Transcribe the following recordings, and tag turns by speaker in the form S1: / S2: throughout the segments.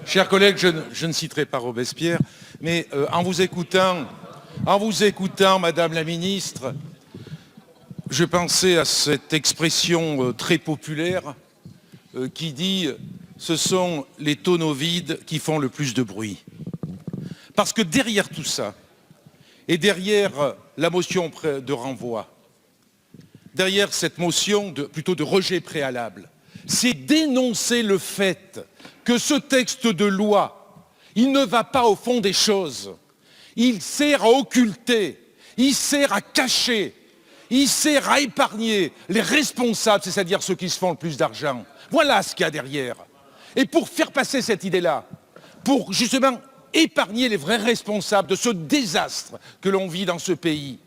S1: Chers collègues, je ne citerai pas Robespierre, mais en vous écoutant, Madame la Ministre, je pensais à cette expression très populaire qui dit « ce sont les tonneaux vides qui font le plus de bruit ». Parce que derrière tout ça, et derrière la motion de renvoi, derrière cette motion plutôt de rejet préalable, c'est dénoncer le fait que ce texte de loi, il ne va pas au fond des choses. Il sert à occulter, il sert à cacher, il sert à épargner les responsables, c'est-à-dire ceux qui se font le plus d'argent. Voilà ce qu'il y a derrière. Et pour faire passer cette idée-là, pour justement épargner les vrais responsables de ce désastre que l'on vit dans ce pays,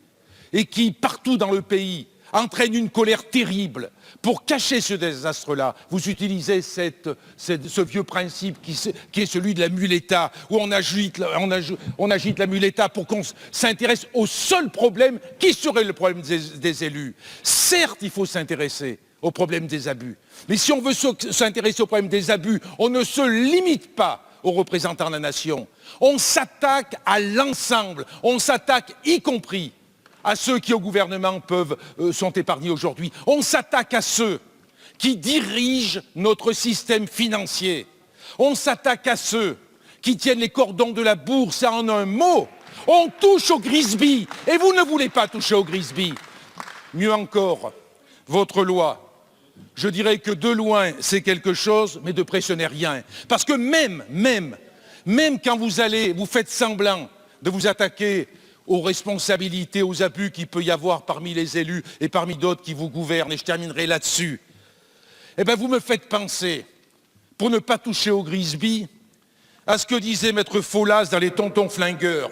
S1: et qui, partout dans le pays, entraîne une colère terrible. Pour cacher ce désastre-là, vous utilisez ce vieux principe qui est celui de la muleta, où on agite la muleta pour qu'on s'intéresse au seul problème qui serait le problème des élus. Certes, il faut s'intéresser au problème des abus, mais si on veut s'intéresser au problème des abus, on ne se limite pas aux représentants de la nation. On s'attaque à l'ensemble, on s'attaque y compris à ceux qui au gouvernement sont épargnés aujourd'hui. On s'attaque à ceux qui dirigent notre système financier. On s'attaque à ceux qui tiennent les cordons de la bourse. En un mot, on touche au Grisby. Et vous ne voulez pas toucher au Grisby. Mieux encore, votre loi, je dirais que de loin c'est quelque chose, mais de près ce n'est rien. Parce que même quand vous faites semblant de vous attaquer aux responsabilités, aux abus qu'il peut y avoir parmi les élus et parmi d'autres qui vous gouvernent, et je terminerai là-dessus, eh bien vous me faites penser, pour ne pas toucher au Grisby, à ce que disait Maître Follas dans Les Tontons Flingueurs.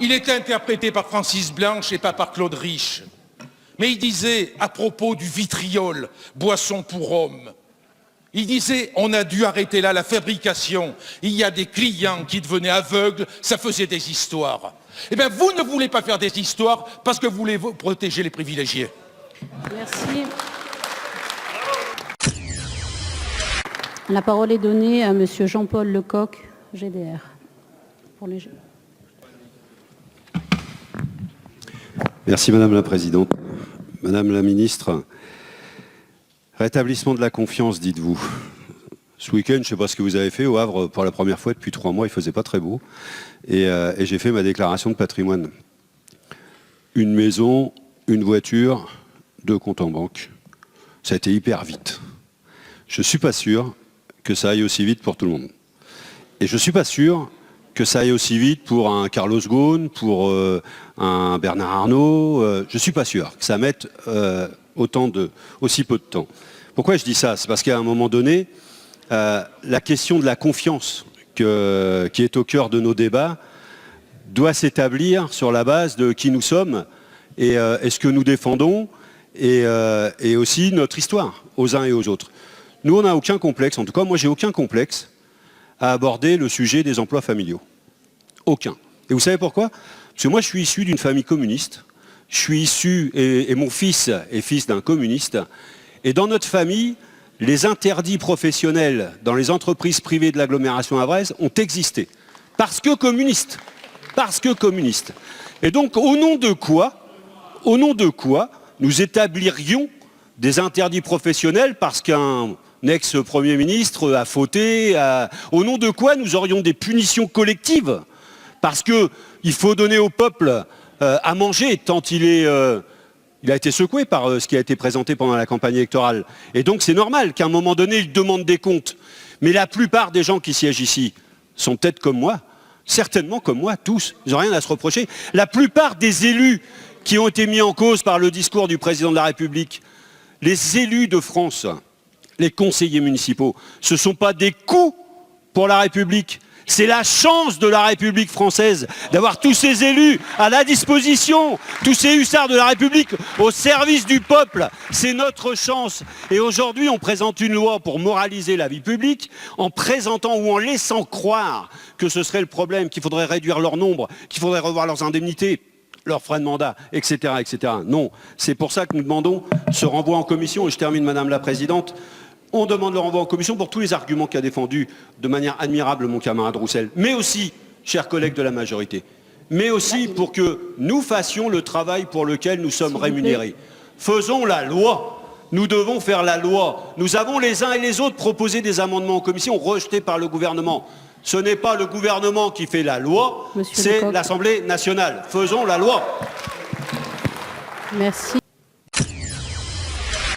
S1: Il était interprété par Francis Blanche et pas par Claude Rich. Mais il disait, à propos du vitriol, boisson pour homme, il disait, on a dû arrêter là la fabrication. Il y a des clients qui devenaient aveugles, ça faisait des histoires. Eh bien, vous ne voulez pas faire des histoires parce que vous voulez protéger les privilégiés.
S2: Merci. La parole est donnée à Monsieur Jean-Paul Lecoq, GDR.
S3: Merci Madame la Présidente. Madame la Ministre, rétablissement de la confiance, dites-vous. Ce week-end, je ne sais pas ce que vous avez fait au Havre, pour la première fois depuis 3 mois, il ne faisait pas très beau. Et j'ai fait ma déclaration de patrimoine. Une maison, une voiture, 2 comptes en banque. Ça a été hyper vite. Je ne suis pas sûr que ça aille aussi vite pour tout le monde. Et je ne suis pas sûr que ça aille aussi vite pour un Carlos Ghosn, pour un Bernard Arnault. Je ne suis pas sûr que ça mette aussi peu de temps. Pourquoi je dis ça? C'est parce qu'à un moment donné, la question de la confiance qui est au cœur de nos débats doit s'établir sur la base de qui nous sommes et ce que nous défendons et aussi notre histoire aux uns et aux autres. Nous, on n'a aucun complexe, en tout cas moi j'ai aucun complexe à aborder le sujet des emplois familiaux. Aucun. Et vous savez pourquoi? Parce que moi je suis issu d'une famille communiste, je suis issu, et mon fils est fils d'un communiste, et dans notre famille, les interdits professionnels dans les entreprises privées de l'agglomération havraise ont existé. Parce que communistes. Parce que communistes. Et donc, au nom de quoi nous établirions des interdits professionnels parce qu'un ex-premier ministre a fauté, au nom de quoi nous aurions des punitions collectives parce qu'il faut donner au peuple à manger tant il a été secoué par ce qui a été présenté pendant la campagne électorale. Et donc c'est normal qu'à un moment donné, il demande des comptes. Mais la plupart des gens qui siègent ici sont peut-être comme moi, certainement comme moi, tous. Ils n'ont rien à se reprocher. La plupart des élus qui ont été mis en cause par le discours du président de la République, les élus de France, les conseillers municipaux, ce ne sont pas des coûts pour la République. C'est la chance de la République française d'avoir tous ces élus à la disposition, tous ces hussards de la République au service du peuple. C'est notre chance. Et aujourd'hui, on présente une loi pour moraliser la vie publique en présentant ou en laissant croire que ce serait le problème, qu'il faudrait réduire leur nombre, qu'il faudrait revoir leurs indemnités, leurs frais de mandat, etc., etc. Non, c'est pour ça que nous demandons ce renvoi en commission. Et je termine, Madame la Présidente. On demande le renvoi en commission pour tous les arguments qu'a défendus de manière admirable mon camarade Roussel, mais aussi, chers collègues de la majorité, mais aussi pour que nous fassions le travail pour lequel nous sommes rémunérés. Faisons la loi. Nous devons faire la loi. Nous avons les uns et les autres proposé des amendements en commission rejetés par le gouvernement. Ce n'est pas le gouvernement qui fait la loi, c'est l'Assemblée nationale. Faisons la loi.
S2: Merci.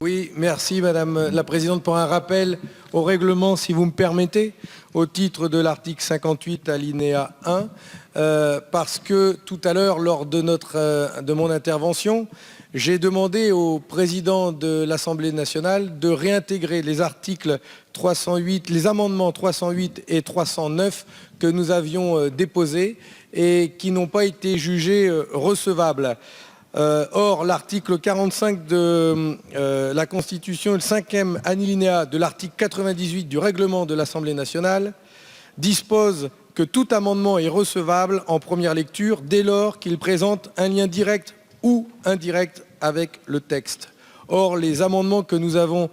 S4: Oui, merci Madame la Présidente pour un rappel au règlement, si vous me permettez, au titre de l'article 58 alinéa 1, parce que tout à l'heure, lors de mon intervention, j'ai demandé au président de l'Assemblée nationale de réintégrer les articles 308, les amendements 308 et 309 que nous avions déposés et qui n'ont pas été jugés recevables. Or, l'article 45 de la Constitution, le 5e alinéa de l'article 98 du règlement de l'Assemblée nationale, dispose que tout amendement est recevable en première lecture dès lors qu'il présente un lien direct ou indirect avec le texte. Or, les amendements que nous avons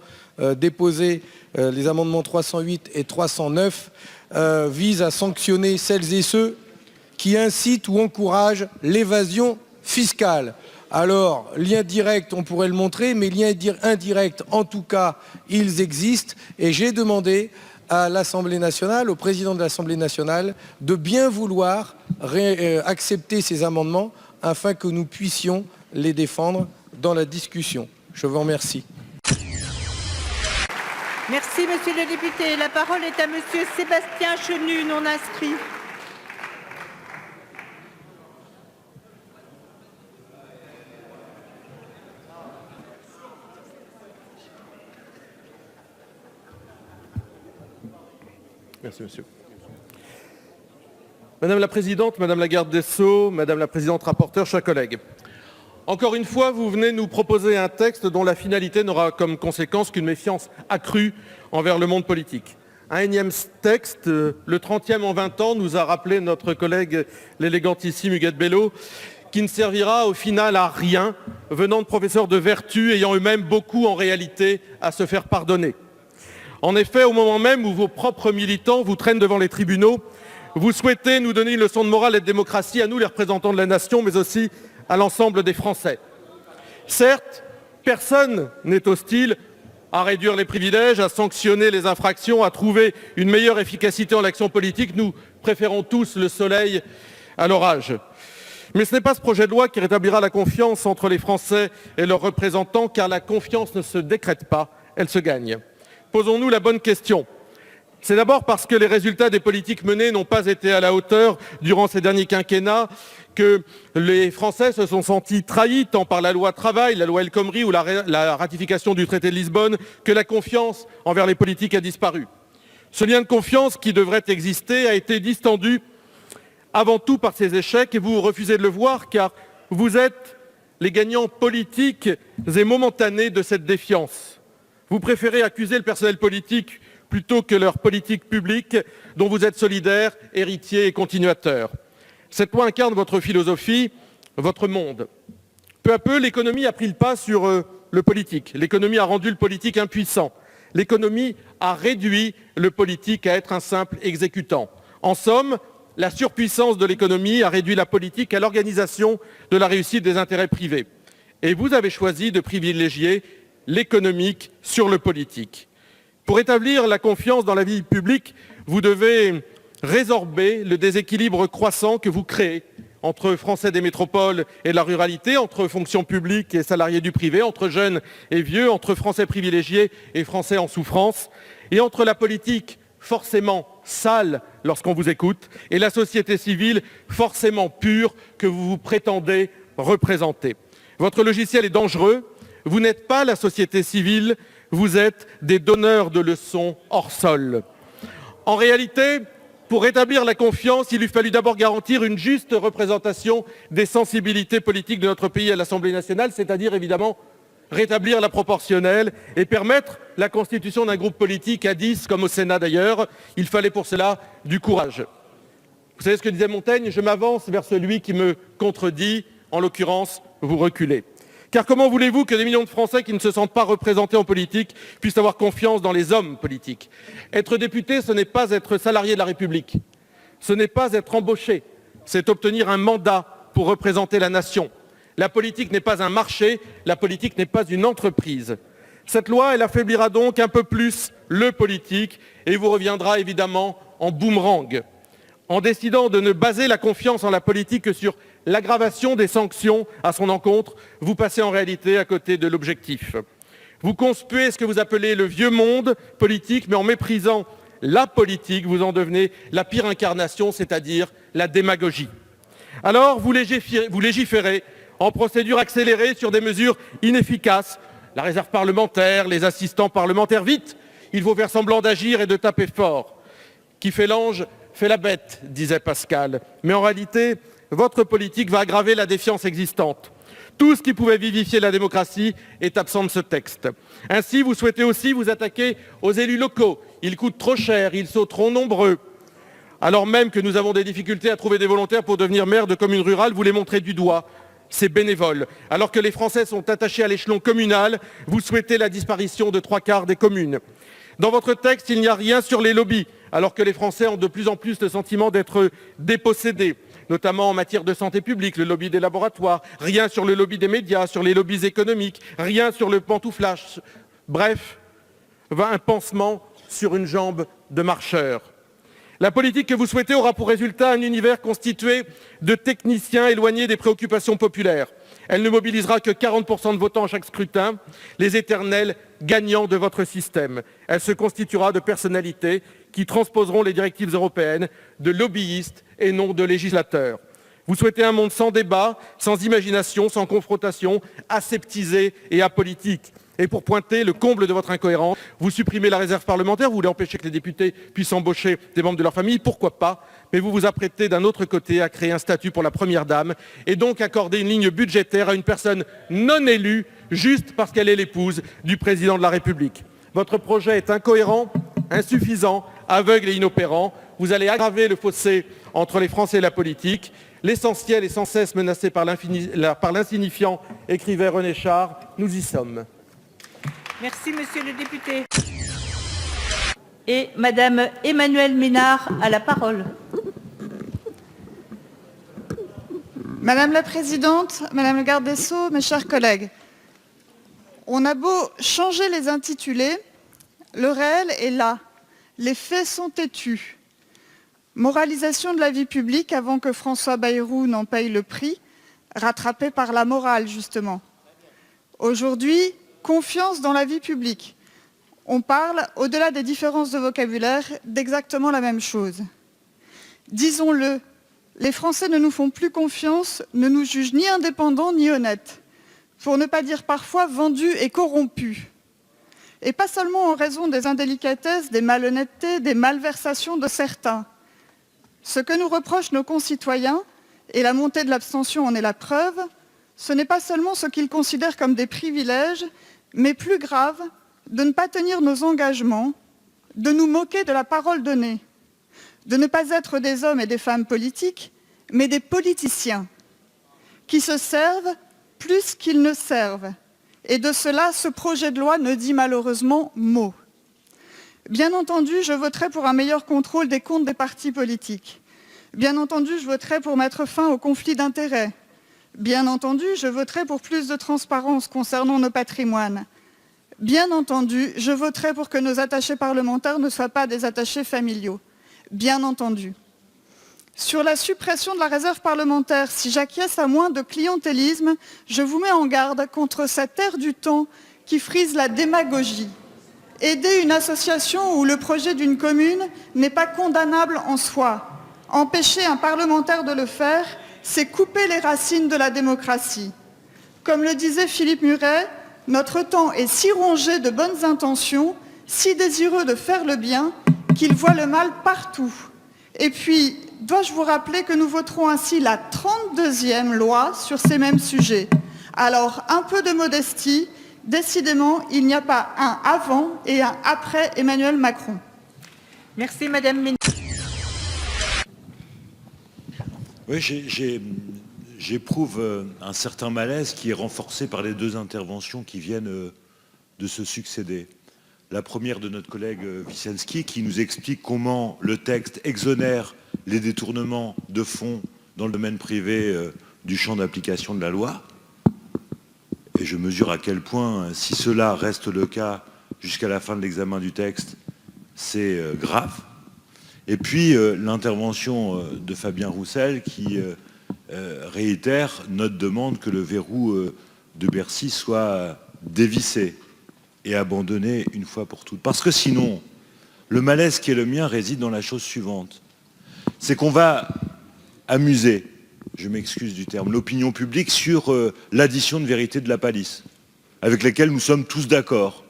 S4: déposés, les amendements 308 et 309, visent à sanctionner celles et ceux qui incitent ou encouragent l'évasion fiscale. Alors, lien direct, on pourrait le montrer, mais lien indirect, en tout cas, ils existent. Et j'ai demandé à l'Assemblée nationale, au président de l'Assemblée nationale, de bien vouloir accepter ces amendements afin que nous puissions les défendre dans la discussion. Je vous remercie.
S5: Merci, monsieur le député. La parole est à monsieur Sébastien Chenu, non inscrit.
S6: Merci, monsieur. Madame la Présidente, Madame la Garde des Sceaux, Madame la Présidente rapporteure, chers collègues. Encore une fois, vous venez nous proposer un texte dont la finalité n'aura comme conséquence qu'une méfiance accrue envers le monde politique. Un énième texte, le 30e en 20 ans, nous a rappelé notre collègue l'élégantissime Huguette Bello, qui ne servira au final à rien, venant de professeurs de vertu, ayant eux-mêmes beaucoup en réalité à se faire pardonner. En effet, au moment même où vos propres militants vous traînent devant les tribunaux, vous souhaitez nous donner une leçon de morale et de démocratie à nous, les représentants de la nation, mais aussi à l'ensemble des Français. Certes, personne n'est hostile à réduire les privilèges, à sanctionner les infractions, à trouver une meilleure efficacité en l'action politique. Nous préférons tous le soleil à l'orage. Mais ce n'est pas ce projet de loi qui rétablira la confiance entre les Français et leurs représentants, car la confiance ne se décrète pas, elle se gagne. Posons-nous la bonne question. C'est d'abord parce que les résultats des politiques menées n'ont pas été à la hauteur durant ces derniers quinquennats que les Français se sont sentis trahis tant par la loi travail, la loi El Khomri ou la ratification du traité de Lisbonne, que la confiance envers les politiques a disparu. Ce lien de confiance qui devrait exister a été distendu avant tout par ces échecs et vous refusez de le voir car vous êtes les gagnants politiques et momentanés de cette défiance. Vous préférez accuser le personnel politique plutôt que leur politique publique dont vous êtes solidaires, héritiers et continuateurs. Cette loi incarne votre philosophie, votre monde. Peu à peu, l'économie a pris le pas sur le politique. L'économie a rendu le politique impuissant. L'économie a réduit le politique à être un simple exécutant. En somme, la surpuissance de l'économie a réduit la politique à l'organisation de la réussite des intérêts privés. Et vous avez choisi de privilégier l'économique sur le politique. Pour établir la confiance dans la vie publique, vous devez résorber le déséquilibre croissant que vous créez entre Français des métropoles et de la ruralité, entre fonction publique et salariés du privé, entre jeunes et vieux, entre Français privilégiés et Français en souffrance, et entre la politique forcément sale lorsqu'on vous écoute et la société civile forcément pure que vous vous prétendez représenter. Votre logiciel est dangereux. Vous n'êtes pas la société civile, vous êtes des donneurs de leçons hors sol. En réalité, pour rétablir la confiance, il eût fallu d'abord garantir une juste représentation des sensibilités politiques de notre pays à l'Assemblée nationale, c'est-à-dire évidemment rétablir la proportionnelle et permettre la constitution d'un groupe politique à 10, comme au Sénat d'ailleurs. Il fallait pour cela du courage. Vous savez ce que disait Montaigne ? Je m'avance vers celui qui me contredit, en l'occurrence, vous reculez. Car comment voulez-vous que des millions de Français qui ne se sentent pas représentés en politique puissent avoir confiance dans les hommes politiques? Être député, ce n'est pas être salarié de la République. Ce n'est pas être embauché. C'est obtenir un mandat pour représenter la nation. La politique n'est pas un marché, la politique n'est pas une entreprise. Cette loi, elle affaiblira donc un peu plus le politique et vous reviendra évidemment en boomerang. En décidant de ne baser la confiance en la politique que sur l'aggravation des sanctions à son encontre, vous passez en réalité à côté de l'objectif. Vous conspuez ce que vous appelez le vieux monde politique, mais en méprisant la politique, vous en devenez la pire incarnation, c'est-à-dire la démagogie. Alors, vous légiférez en procédure accélérée sur des mesures inefficaces, la réserve parlementaire, les assistants parlementaires, vite, il faut faire semblant d'agir et de taper fort. Qui fait l'ange fait la bête, disait Pascal. Mais en réalité, votre politique va aggraver la défiance existante. Tout ce qui pouvait vivifier la démocratie est absent de ce texte. Ainsi, vous souhaitez aussi vous attaquer aux élus locaux. Ils coûtent trop cher, ils sont trop nombreux. Alors même que nous avons des difficultés à trouver des volontaires pour devenir maire de communes rurales, vous les montrez du doigt. C'est bénévole. Alors que les Français sont attachés à l'échelon communal, vous souhaitez la disparition de 3/4 des communes. Dans votre texte, il n'y a rien sur les lobbies, alors que les Français ont de plus en plus le sentiment d'être dépossédés, notamment en matière de santé publique, le lobby des laboratoires, rien sur le lobby des médias, sur les lobbies économiques, rien sur le pantouflage. Bref, un pansement sur une jambe de marcheur. La politique que vous souhaitez aura pour résultat un univers constitué de techniciens éloignés des préoccupations populaires. Elle ne mobilisera que 40% de votants à chaque scrutin, les éternels gagnants de votre système. Elle se constituera de personnalités qui transposeront les directives européennes, de lobbyistes et non de législateurs. Vous souhaitez un monde sans débat, sans imagination, sans confrontation, aseptisé et apolitique. Et pour pointer le comble de votre incohérence, vous supprimez la réserve parlementaire, vous voulez empêcher que les députés puissent embaucher des membres de leur famille, pourquoi pas, mais vous vous apprêtez d'un autre côté à créer un statut pour la première dame et donc accorder une ligne budgétaire à une personne non élue juste parce qu'elle est l'épouse du président de la République. Votre projet est incohérent, insuffisant, aveugle et inopérant. Vous allez aggraver le fossé entre les Français et la politique. L'essentiel est sans cesse menacé par l'insignifiant, écrivait René Char. Nous y sommes.
S5: Merci, monsieur le député. Et madame Emmanuelle Ménard a la parole.
S7: Madame la Présidente, Madame la Garde des Sceaux, mes chers collègues, on a beau changer les intitulés, le réel est là. Les faits sont têtus. Moralisation de la vie publique avant que François Bayrou n'en paye le prix, rattrapé par la morale, justement. Aujourd'hui, confiance dans la vie publique. On parle, au-delà des différences de vocabulaire, d'exactement la même chose. Disons-le, les Français ne nous font plus confiance, ne nous jugent ni indépendants ni honnêtes, pour ne pas dire parfois vendus et corrompus. Et pas seulement en raison des indélicatesses, des malhonnêtetés, des malversations de certains. Ce que nous reprochent nos concitoyens, et la montée de l'abstention en est la preuve, ce n'est pas seulement ce qu'ils considèrent comme des privilèges, mais plus grave, de ne pas tenir nos engagements, de nous moquer de la parole donnée, de ne pas être des hommes et des femmes politiques, mais des politiciens, qui se servent plus qu'ils ne servent. Et de cela, ce projet de loi ne dit malheureusement mot. Bien entendu, je voterai pour un meilleur contrôle des comptes des partis politiques. Bien entendu, je voterai pour mettre fin aux conflits d'intérêts. Bien entendu, je voterai pour plus de transparence concernant nos patrimoines. Bien entendu, je voterai pour que nos attachés parlementaires ne soient pas des attachés familiaux. Bien entendu. Sur la suppression de la réserve parlementaire, si j'acquiesce à moins de clientélisme, je vous mets en garde contre cette ère du temps qui frise la démagogie. Aider une association ou le projet d'une commune n'est pas condamnable en soi. Empêcher un parlementaire de le faire, c'est couper les racines de la démocratie. Comme le disait Philippe Muret, notre temps est si rongé de bonnes intentions, si désireux de faire le bien, qu'il voit le mal partout. Et puis, dois-je vous rappeler que nous voterons ainsi la 32e loi sur ces mêmes sujets. Alors, un peu de modestie, décidément, il n'y a pas un avant et un après Emmanuel Macron.
S5: Merci, madame Ménard.
S8: Oui, J'éprouve un certain malaise qui est renforcé par les deux interventions qui viennent de se succéder. La première de notre collègue Wisielski qui nous explique comment le texte exonère les détournements de fonds dans le domaine privé du champ d'application de la loi. Et je mesure à quel point, si cela reste le cas jusqu'à la fin de l'examen du texte, c'est grave. Et puis l'intervention de Fabien Roussel qui réitère notre demande que le verrou de Bercy soit dévissé et abandonné une fois pour toutes. Parce que sinon, le malaise qui est le mien réside dans la chose suivante. C'est qu'on va amuser, je m'excuse du terme, l'opinion publique sur l'addition de vérité de la palisse, avec lesquelles nous sommes tous d'accord.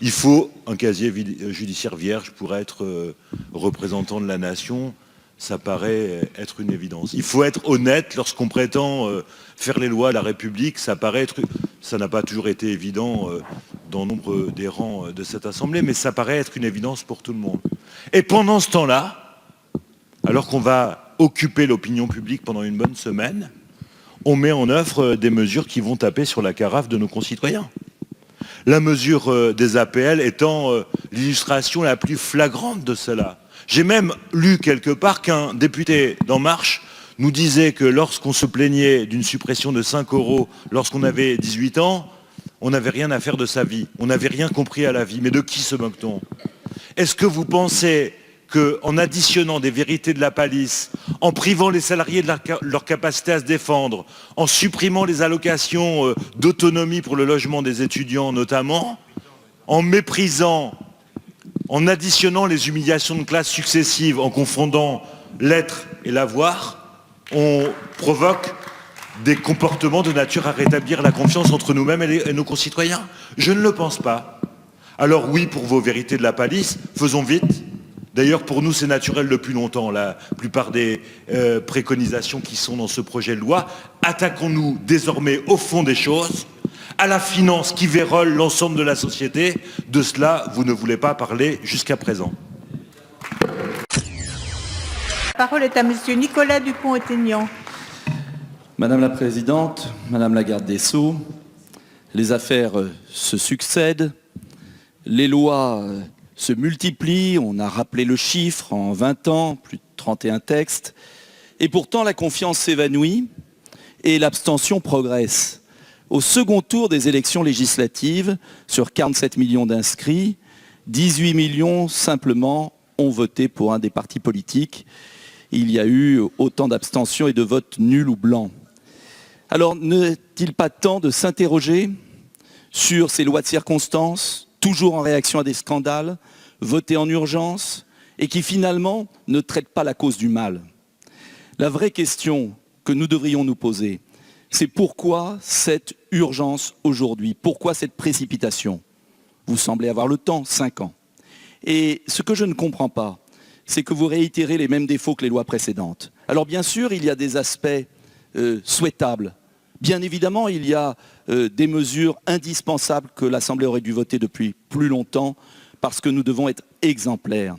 S8: Il faut un casier judiciaire vierge pour être représentant de la nation. Ça paraît être une évidence. Il faut être honnête lorsqu'on prétend faire les lois à la République. Ça n'a pas toujours été évident dans nombre des rangs de cette Assemblée, mais ça paraît être une évidence pour tout le monde. Et pendant ce temps-là, alors qu'on va occuper l'opinion publique pendant une bonne semaine, on met en œuvre des mesures qui vont taper sur la carafe de nos concitoyens. La mesure des APL étant l'illustration la plus flagrante de cela. J'ai même lu quelque part qu'un député d'En Marche nous disait que lorsqu'on se plaignait d'une suppression de 5 € lorsqu'on avait 18 ans, on n'avait rien à faire de sa vie. On n'avait rien compris à la vie. Mais de qui se moque-t-on? Est-ce que vous pensez qu'en additionnant des vérités de la palisse, en privant les salariés de leur capacité à se défendre, en supprimant les allocations d'autonomie pour le logement des étudiants notamment, en méprisant, en additionnant les humiliations de classe successives, en confondant l'être et l'avoir, on provoque des comportements de nature à rétablir la confiance entre nous-mêmes et nos concitoyens? Je ne le pense pas. Alors oui, pour vos vérités de la palisse, faisons vite. D'ailleurs, pour nous, c'est naturel depuis longtemps, la plupart des préconisations qui sont dans ce projet de loi. Attaquons-nous désormais au fond des choses, à la finance qui vérole l'ensemble de la société. De cela, vous ne voulez pas parler jusqu'à présent.
S5: La parole est à monsieur Nicolas Dupont-Aignan.
S9: Madame la Présidente, Madame la Garde des Sceaux, les affaires se succèdent, les lois se multiplient, on a rappelé le chiffre, en 20 ans, plus de 31 textes, et pourtant la confiance s'évanouit et l'abstention progresse. Au second tour des élections législatives, sur 47 millions d'inscrits, 18 millions simplement ont voté pour un des partis politiques. Il y a eu autant d'abstentions et de votes nuls ou blancs. Alors, n'est-il pas temps de s'interroger sur ces lois de circonstance, toujours en réaction à des scandales, votées en urgence, et qui finalement ne traitent pas la cause du mal? La vraie question que nous devrions nous poser, c'est pourquoi cette urgence aujourd'hui? Pourquoi cette précipitation? Vous semblez avoir le temps, 5 ans. Et ce que je ne comprends pas, c'est que vous réitérez les mêmes défauts que les lois précédentes. Alors bien sûr, il y a des aspects souhaitables. Bien évidemment, il y a des mesures indispensables que l'Assemblée aurait dû voter depuis plus longtemps parce que nous devons être exemplaires.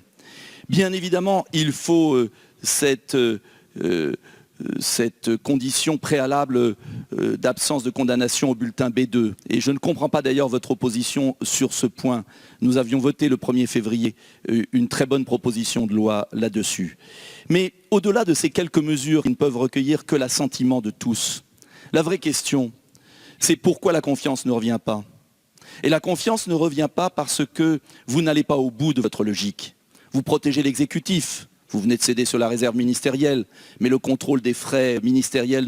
S9: Bien évidemment, il faut cette condition préalable d'absence de condamnation au bulletin B2. Et je ne comprends pas d'ailleurs votre opposition sur ce point. Nous avions voté le 1er février une très bonne proposition de loi là-dessus. Mais au-delà de ces quelques mesures qui ne peuvent recueillir que l'assentiment de tous, la vraie question, c'est pourquoi la confiance ne revient pas. Et la confiance ne revient pas parce que vous n'allez pas au bout de votre logique. Vous protégez l'exécutif. Vous venez de céder sur la réserve ministérielle, mais le contrôle des frais ministériels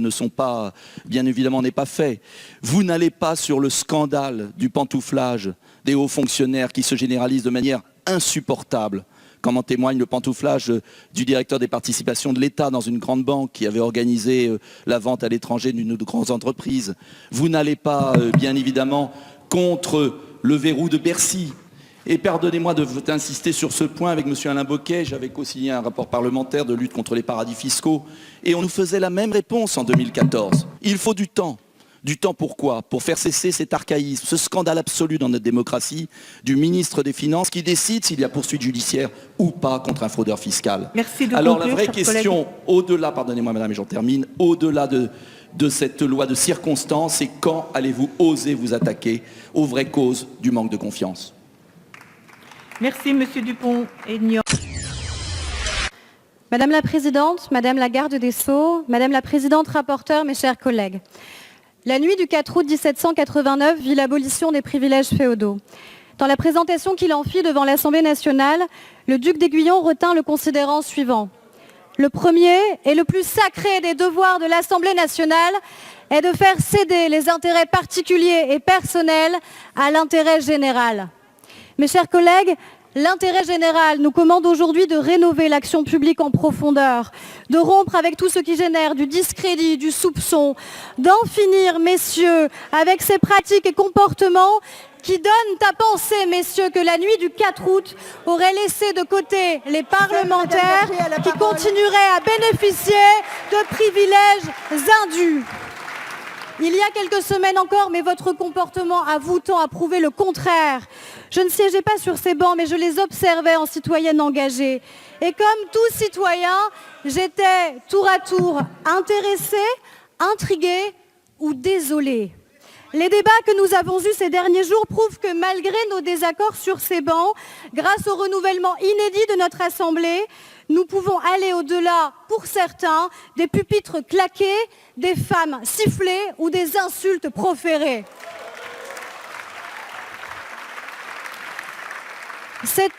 S9: bien évidemment, n'est pas fait. Vous n'allez pas sur le scandale du pantouflage des hauts fonctionnaires qui se généralise de manière insupportable, comme en témoigne le pantouflage du directeur des participations de l'État dans une grande banque qui avait organisé la vente à l'étranger d'une de grandes entreprises. Vous n'allez pas, bien évidemment, contre le verrou de Bercy. Et pardonnez-moi d'insister sur ce point avec M. Alain Bocquet. J'avais co-signé un rapport parlementaire de lutte contre les paradis fiscaux. Et on nous faisait la même réponse en 2014. Il faut du temps. Du temps pourquoi? Pour faire cesser cet archaïsme, ce scandale absolu dans notre démocratie du ministre des Finances qui décide s'il y a poursuite judiciaire ou pas contre un fraudeur fiscal.
S5: Merci de
S9: Alors
S5: conclure,
S9: la vraie question, au-delà, pardonnez-moi madame et j'en termine, au-delà de cette loi de circonstance et quand allez-vous oser vous attaquer aux vraies causes du manque de confiance?
S5: Merci, Monsieur Dupont-Aignan.
S2: Madame la Présidente, Madame la Garde des Sceaux, Madame la Présidente rapporteure, mes chers collègues. La nuit du 4 août 1789 vit l'abolition des privilèges féodaux. Dans la présentation qu'il en fit devant l'Assemblée nationale, le duc d'Aiguillon retint le considérant suivant. Le premier et le plus sacré des devoirs de l'Assemblée nationale est de faire céder les intérêts particuliers et personnels à l'intérêt général. Mes chers collègues, l'intérêt général nous commande aujourd'hui de rénover l'action publique en profondeur, de rompre avec tout ce qui génère du discrédit, du soupçon, d'en finir, messieurs, avec ces pratiques et comportements qui donnent à penser, messieurs, que la nuit du 4 août aurait laissé de côté les parlementaires qui continueraient à bénéficier de privilèges indus. Il y a quelques semaines encore, mais votre comportement à vous tend à prouver le contraire. Je ne siégeais pas sur ces bancs, mais je les observais en citoyenne engagée. Et comme tout citoyen, j'étais tour à tour intéressée, intriguée ou désolée. Les débats que nous avons eus ces derniers jours prouvent que malgré nos désaccords sur ces bancs, grâce au renouvellement inédit de notre Assemblée, nous pouvons aller au-delà, pour certains, des pupitres claqués, des femmes sifflées ou des insultes proférées. C'est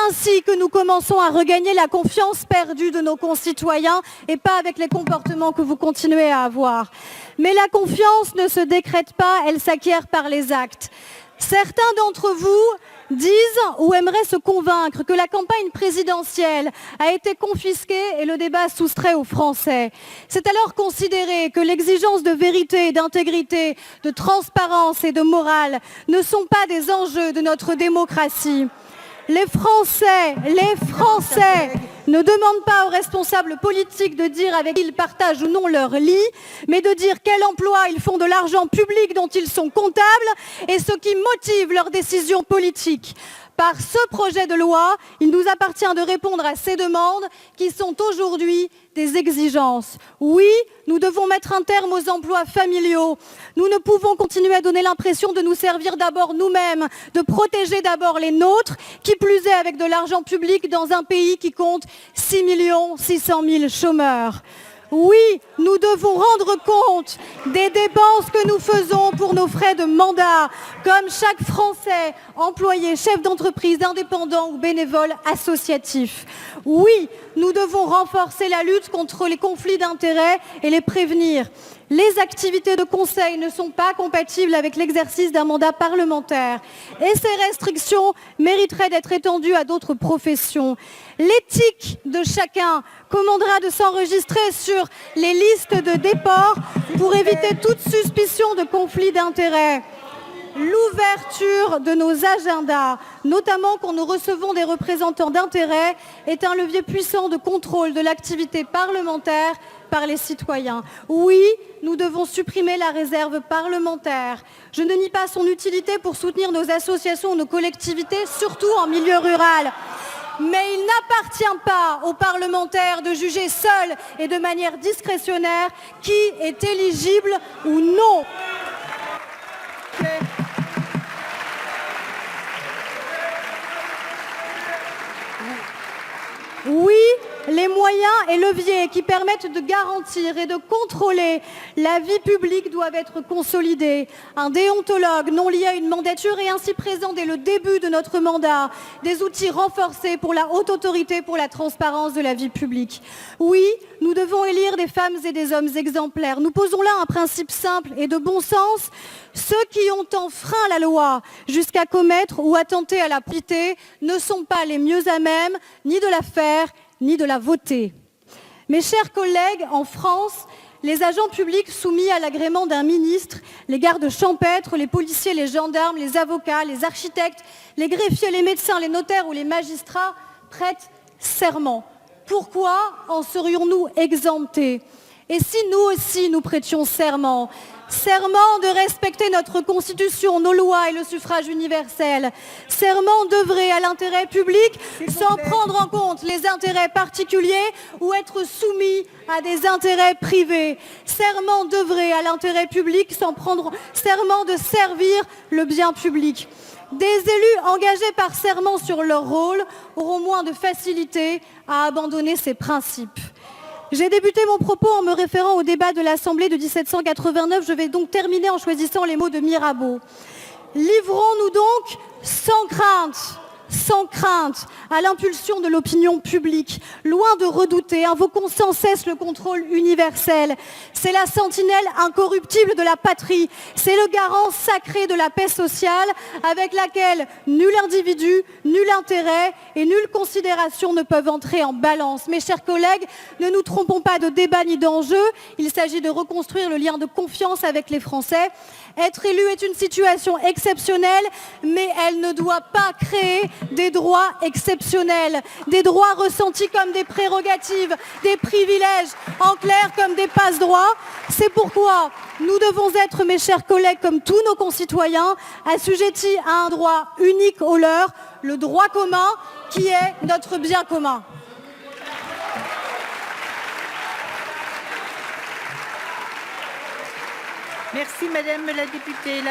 S2: ainsi que nous commençons à regagner la confiance perdue de nos concitoyens et pas avec les comportements que vous continuez à avoir. Mais la confiance ne se décrète pas, elle s'acquiert par les actes. Certains d'entre vous disent ou aimeraient se convaincre que la campagne présidentielle a été confisquée et le débat soustrait aux Français. C'est alors considérer que l'exigence de vérité, d'intégrité, de transparence et de morale ne sont pas des enjeux de notre démocratie. Les Français ne demandent pas aux responsables politiques de dire avec qui ils partagent ou non leur lit, mais de dire quel emploi ils font de l'argent public dont ils sont comptables et ce qui motive leurs décisions politiques. Par ce projet de loi, il nous appartient de répondre à ces demandes qui sont aujourd'hui des exigences. Oui, nous devons mettre un terme aux emplois familiaux. Nous ne pouvons continuer à donner l'impression de nous servir d'abord nous-mêmes, de protéger d'abord les nôtres, qui plus est avec de l'argent public dans un pays qui compte 6 600 000 chômeurs. Oui, nous devons rendre compte des dépenses que nous faisons pour nos frais de mandat, comme chaque Français, employé, chef d'entreprise, indépendant ou bénévole associatif. Oui, nous devons renforcer la lutte contre les conflits d'intérêts et les prévenir. Les activités de conseil ne sont pas compatibles avec l'exercice d'un mandat parlementaire et ces restrictions mériteraient d'être étendues à d'autres professions. L'éthique de chacun commandera de s'enregistrer sur les listes de déport pour éviter toute suspicion de conflit d'intérêts. L'ouverture de nos agendas, notamment quand nous recevons des représentants d'intérêts, est un levier puissant de contrôle de l'activité parlementaire par les citoyens. Oui, nous devons supprimer la réserve parlementaire. Je ne nie pas son utilité pour soutenir nos associations, nos collectivités, surtout en milieu rural. Mais il n'appartient pas aux parlementaires de juger seuls et de manière discrétionnaire qui est éligible ou non. Oui, les moyens et leviers qui permettent de garantir et de contrôler la vie publique doivent être consolidés. Un déontologue non lié à une mandature est ainsi présent dès le début de notre mandat. Des outils renforcés pour la haute autorité, pour la transparence de la vie publique. Oui, nous devons élire des femmes et des hommes exemplaires. Nous posons là un principe simple et de bon sens. Ceux qui ont enfreint la loi jusqu'à commettre ou attenter à la piété ne sont pas les mieux à même ni de la faire ni de la voter. Mes chers collègues, en France, les agents publics soumis à l'agrément d'un ministre, les gardes champêtres, les policiers, les gendarmes, les avocats, les architectes, les greffiers, les médecins, les notaires ou les magistrats prêtent serment. Pourquoi en serions-nous exemptés ? Et si nous aussi nous prêtions serment, serment de respecter notre Constitution, nos lois et le suffrage universel, serment d'œuvrer à l'intérêt public sans prendre en compte les intérêts particuliers ou être soumis à des intérêts privés, serment d'œuvrer à l'intérêt public sans prendre serment de servir le bien public. Des élus engagés par serment sur leur rôle auront moins de facilité à abandonner ces principes. J'ai débuté mon propos en me référant au débat de l'Assemblée de 1789. Je vais donc terminer en choisissant les mots de Mirabeau. Livrons-nous donc sans crainte, à l'impulsion de l'opinion publique, loin de redouter, invoquons sans cesse le contrôle universel. C'est la sentinelle incorruptible de la patrie, c'est le garant sacré de la paix sociale, avec laquelle nul individu, nul intérêt et nulle considération ne peuvent entrer en balance. Mes chers collègues, ne nous trompons pas de débat ni d'enjeu, il s'agit de reconstruire le lien de confiance avec les Français. Être élu est une situation exceptionnelle, mais elle ne doit pas créer des droits exceptionnels, des droits ressentis comme des prérogatives, des privilèges, en clair comme des passe-droits. C'est pourquoi nous devons être, mes chers collègues, comme tous nos concitoyens, assujettis à un droit unique au leur, le droit commun, qui est notre bien commun.
S5: Merci Madame la députée.